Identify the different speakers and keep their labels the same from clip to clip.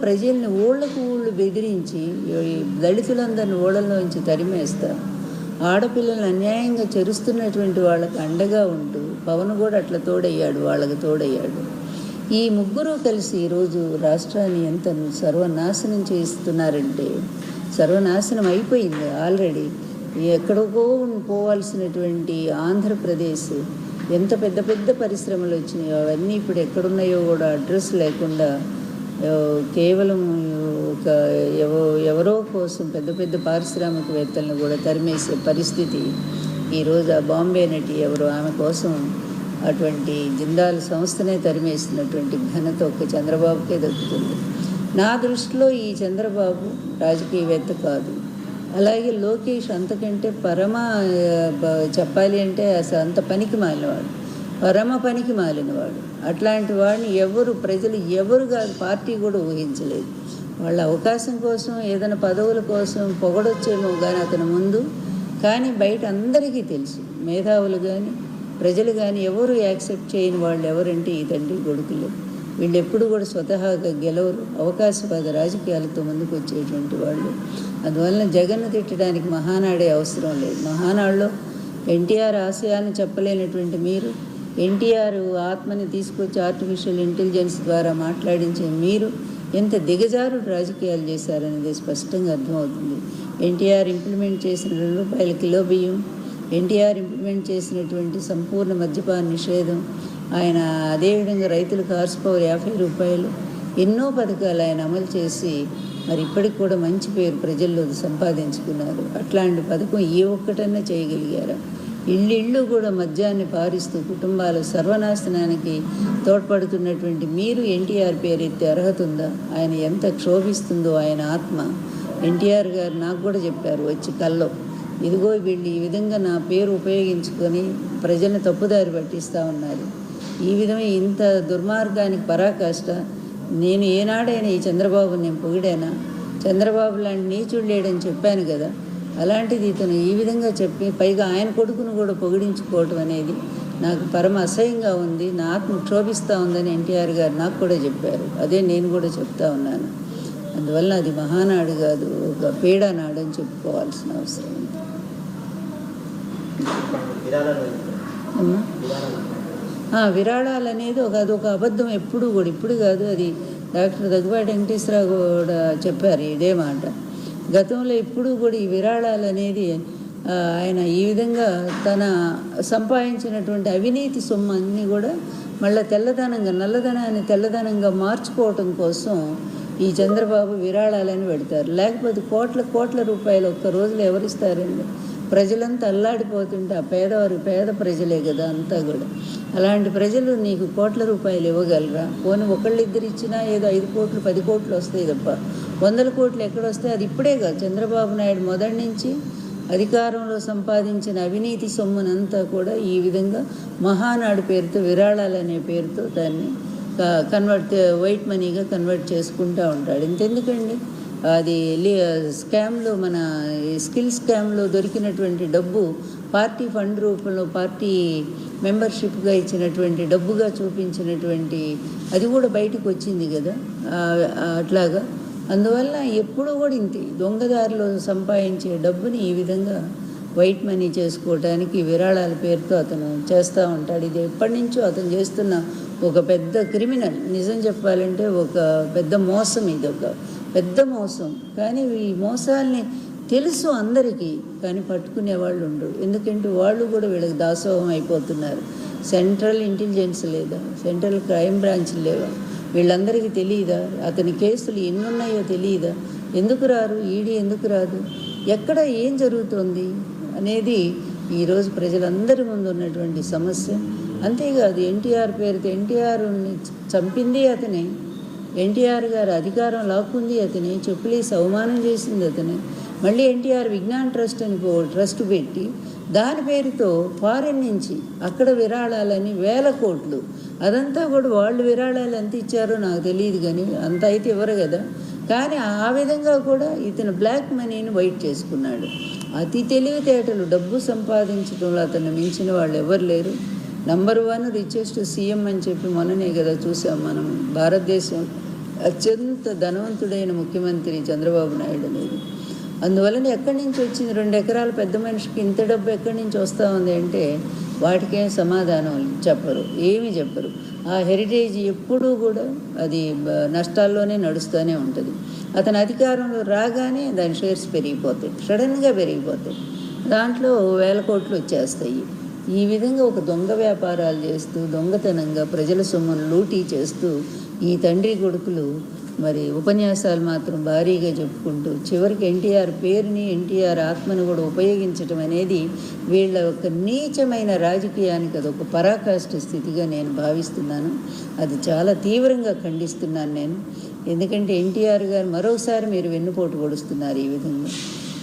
Speaker 1: ప్రజల్ని ఊళ్ళకు ఊళ్ళు బెదిరించి దళితులందరిని ఊళ్ళలోంచి తరిమేస్తారు. ఆడపిల్లల్ని అన్యాయంగా చెరుస్తున్నటువంటి వాళ్ళకి అండగా ఉంటూ పవన్ కూడా అట్లా తోడయ్యాడు, వాళ్ళకి తోడయ్యాడు. ఈ ముగ్గురు కలిసి ఈరోజు రాష్ట్రాన్ని ఎంత సర్వనాశనం చేస్తున్నారంటే, సర్వనాశనం అయిపోయింది ఆల్రెడీ. ఎక్కడికో పోవాల్సినటువంటి ఆంధ్రప్రదేశ్ ఎంత పెద్ద పెద్ద పరిశ్రమలు వచ్చినాయో అవన్నీ ఇప్పుడు ఎక్కడున్నాయో కూడా అడ్రస్ లేకుండా కేవలం ఒక ఎవరో కోసం పెద్ద పెద్ద పారిశ్రామికవేత్తలను కూడా తరిమేసే పరిస్థితి ఈరోజు. ఆ బాంబే నటి ఎవరు, ఆమె కోసం అటువంటి జిందాల్ సంస్థనే తరిమేసినటువంటి ఘనత ఒక్క చంద్రబాబుకే దక్కుతుంది. నా దృష్టిలో ఈ చంద్రబాబు రాజకీయవేత్త కాదు. అలాగే లోకేష్ అంతకంటే చెప్పాలి అంటే అసలు అంత పనికి మాలినవాడు, పరమ పనికి మాలినవాడు. అట్లాంటి వాడిని ప్రజలు ఎవరు కాదు, పార్టీ కూడా ఊహించలేదు. వాళ్ళ అవకాశం కోసం, ఏదైనా పదవుల కోసం పొగడొచ్చేమో కానీ అతని ముందు. కానీ బయట అందరికీ తెలుసు, మేధావులు కానీ ప్రజలు కానీ ఎవరు యాక్సెప్ట్ చేయని వాళ్ళు ఎవరంటే ఈ తండ్రి కొడుకులు. వీళ్ళు ఎప్పుడు కూడా స్వతహాగా గెలవరు, అవకాశవాద రాజకీయాలతో ముందుకు వచ్చేటువంటి వాళ్ళు. అందువలన జగన్ను తిట్టడానికి మహానాడే అవసరం లేదు. మహానాడులో ఎన్టీఆర్ ఆశయాన్ని చెప్పలేనటువంటి మీరు, ఎన్టీఆర్ ఆత్మని తీసుకొచ్చి ఆర్టిఫిషియల్ ఇంటెలిజెన్స్ ద్వారా మాట్లాడించే మీరు ఎంత దిగజారు రాజకీయాలు చేశారనేది స్పష్టంగా అర్థమవుతుంది. ఎన్టీఆర్ ఇంప్లిమెంట్ చేసిన ₹2 కిలో బియ్యం, ఎన్టీఆర్ ఇంప్లిమెంట్ చేసినటువంటి సంపూర్ణ మద్యపాన నిషేధం, ఆయన అదేవిధంగా రైతులకు హార్స్ పవర్ ₹50, ఎన్నో పథకాలు ఆయన అమలు చేసి మరి ఇప్పటికి కూడా మంచి పేరు ప్రజల్లో సంపాదించుకున్నారు. అట్లాంటి పథకం ఏ ఒక్కటన్నా చేయగలిగారా? ఇళ్ళు కూడా మద్యాన్ని పారిస్తూ కుటుంబాల సర్వనాశనానికి తోడ్పడుతున్నటువంటి మీరు ఎన్టీఆర్ పేరు ఎత్తే అర్హత ఉందా? ఆయన ఎంత క్షోభిస్తుందో ఆయన ఆత్మ. ఎన్టీఆర్ గారు నాకు కూడా చెప్పారు వచ్చి కల్లో, ఇదిగో వీళ్ళు ఈ విధంగా నా పేరు ఉపయోగించుకొని ప్రజల్ని తప్పుదారి పట్టిస్తూ ఉన్నారు. ఈ విధమైన ఇంత దుర్మార్గానికి పరాకాష్ట. నేను ఏనాడైనా ఈ చంద్రబాబుని నేను పొగిడానా? చంద్రబాబు లాంటి నీచుడు లేడని చెప్పాను కదా. అలాంటిది ఇతను ఈ విధంగా చెప్పి పైగా ఆయన కొడుకును కూడా పొగిడించుకోవటం అనేది నాకు పరమ అసహ్యంగా ఉంది. నా ఆత్మ క్షోభిస్తూ ఉందని ఎన్టీఆర్ గారు నాకు కూడా చెప్పారు. అదే నేను కూడా చెప్తా ఉన్నాను. అందువల్ల అది మహానాడు కాదు, ఒక పీడానాడు అని చెప్పుకోవాల్సిన అవసరం ఉంది. విరాళాలు అనేది అదొక అబద్ధం ఎప్పుడు కూడా. ఇప్పుడు కాదు, అది డాక్టర్ దగ్గుబాటి వెంకటేశ్వరరావు కూడా చెప్పారు ఇదే మాట. గతంలో ఇప్పుడు కూడా ఈ విరాళాలు అనేది ఆయన ఈ విధంగా తన సంపాదించినటువంటి అవినీతి సొమ్ము అన్నీ కూడా మళ్ళీ నల్లధనాన్ని తెల్లధనంగా మార్చుకోవటం కోసం ఈ చంద్రబాబు విరాళాలని పెడతారు. లేకపోతే కోట్ల రూపాయలు ఒక్క రోజులో ఎవరిస్తారండి? ప్రజలంతా అల్లాడిపోతుంటే ఆ పేద ప్రజలే కదా అంతా కూడా. అలాంటి ప్రజలు నీకు కోట్ల రూపాయలు ఇవ్వగలరా? పోనీ ఒకళ్ళిద్దరు ఇచ్చినా ఏదో 5 కోట్లు 10 కోట్లు వస్తాయి తప్ప 100 కోట్లు ఎక్కడొస్తాయి? అది ఇప్పుడే కాదు, చంద్రబాబు నాయుడు మొదటి నుంచి అధికారంలో సంపాదించిన అవినీతి సొమ్మునంతా కూడా ఈ విధంగా మహానాడు పేరుతో, విరాళాలు అనే పేరుతో దాన్ని వైట్ మనీగా కన్వర్ట్ చేసుకుంటూ ఉంటాడు. ఇంతెందుకండి, అది స్కామ్లో, మన స్కిల్ స్కామ్లో దొరికినటువంటి డబ్బు పార్టీ ఫండ్ రూపంలో పార్టీ మెంబర్షిప్గా ఇచ్చినటువంటి డబ్బుగా చూపించినటువంటి అది కూడా బయటకు వచ్చింది కదా అట్లాగా. అందువల్ల ఎప్పుడూ కూడా ఇంతే దొంగదారిలో సంపాదించే డబ్బుని ఈ విధంగా వైట్ మనీ చేసుకోవడానికి విరాళాల పేరుతో అతను చేస్తూ ఉంటాడు. ఇది ఎప్పటి నుంచో అతను చేస్తున్న ఒక పెద్ద క్రిమినల్. నిజం చెప్పాలంటే ఒక పెద్ద మోసం, ఇది ఒక పెద్ద మోసం. కానీ ఈ మోసాల్ని తెలుసు అందరికీ, కానీ పట్టుకునే వాళ్ళు ఉండరు. ఎందుకంటే వాళ్ళు కూడా వీళ్ళకి దాసోహం అయిపోతున్నారు. సెంట్రల్ ఇంటెలిజెన్స్ లేదా, సెంట్రల్ క్రైమ్ బ్రాంచ్ లేవా? వీళ్ళందరికీ తెలియదా? అతని కేసులు ఎన్నున్నాయో తెలియదా? ఎందుకు రారు? ఈడీ ఎందుకు రాదు? ఎక్కడ ఏం జరుగుతుంది అనేది ఈరోజు ప్రజలందరి ముందు ఉన్నటువంటి సమస్య. అంతేకాదు, ఎన్టీఆర్ పేరుతో ఎన్టీఆర్ని చంపింది అతనే, ఎన్టీఆర్ గారు అధికారం లాక్కుంది అతనే, చెప్పులేసి అవమానం చేసింది అతనే. మళ్ళీ ఎన్టీఆర్ విజ్ఞాన్ ట్రస్ట్ అని ట్రస్ట్ పెట్టి దాని పేరుతో ఫారెన్ నుంచి అక్కడ విరాళాలని 1000 కోట్లు, అదంతా కూడా వాళ్ళు విరాళాలు ఎంత ఇచ్చారో నాకు తెలియదు, కానీ అంత అయితే ఇవ్వరు కదా. కానీ ఆ విధంగా కూడా ఇతను బ్లాక్ మనీని వైట్ చేసుకున్నాడు. అతి తెలివితేటలు, డబ్బు సంపాదించడంలో అతను మించిన వాళ్ళు ఎవరు లేరు. నంబర్ 1 రిచెస్ట్ సీఎం అని చెప్పి మొన్ననే కదా చూసాం మనం. భారతదేశం అత్యంత ధనవంతుడైన ముఖ్యమంత్రి చంద్రబాబు నాయుడు అనేది. అందువలన ఎక్కడి నుంచి వచ్చింది 2 ఎకరాల పెద్ద మనిషికి ఇంత డబ్బు ఎక్కడి నుంచి వస్తూ ఉంది అంటే వాటికేం సమాధానం చెప్పరు, ఏమీ చెప్పరు. ఆ హెరిటేజ్ ఎప్పుడూ కూడా అది నష్టాల్లోనే నడుస్తూనే ఉంటుంది. అతను అధికారంలో రాగానే దాని షేర్స్ పెరిగిపోతాయి, సడన్గా పెరిగిపోతాయి, దాంట్లో 1000 కోట్లు వచ్చేస్తాయి. ఈ విధంగా ఒక దొంగ వ్యాపారాలు చేస్తూ దొంగతనంగా ప్రజల సొమ్మును లూటీ చేస్తూ ఈ తండ్రి కొడుకులు మరి ఉపన్యాసాలు మాత్రం భారీగా చెప్పుకుంటూ చివరికి ఎన్టీఆర్ పేరుని ఎన్టీఆర్ ఆత్మను కూడా ఉపయోగించటం అనేది వీళ్ళ ఒక నీచమైన రాజకీయానికి అదొక పరాకాష్ఠ స్థితిగా నేను భావిస్తున్నాను. అది చాలా తీవ్రంగా ఖండిస్తున్నాను నేను. ఎందుకంటే ఎన్టీఆర్ గారు మరోసారి మీరు వెన్నుపోటు పొడుస్తున్నారు ఈ విధంగా.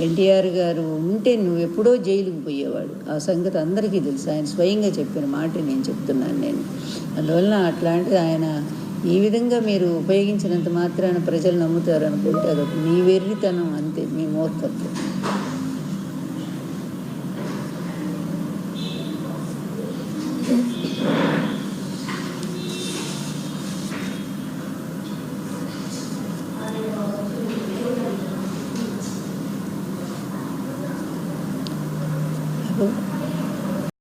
Speaker 1: ఎన్టీఆర్ గారు ఉంటే నువ్వు ఎప్పుడో జైలుకు పోయేవాడు, ఆ సంగతి అందరికీ తెలుసు. ఆయన స్వయంగా చెప్పిన మాట నేను చెప్తున్నాను నేను. అందువలన అట్లాంటిది ఆయన ఈ విధంగా మీరు ఉపయోగించినంత మాత్రాన ప్రజలు నమ్ముతారు అనుకుంటే అదొక మీ వెర్రితనం, అంతే, మీ మూర్ఖత్వం.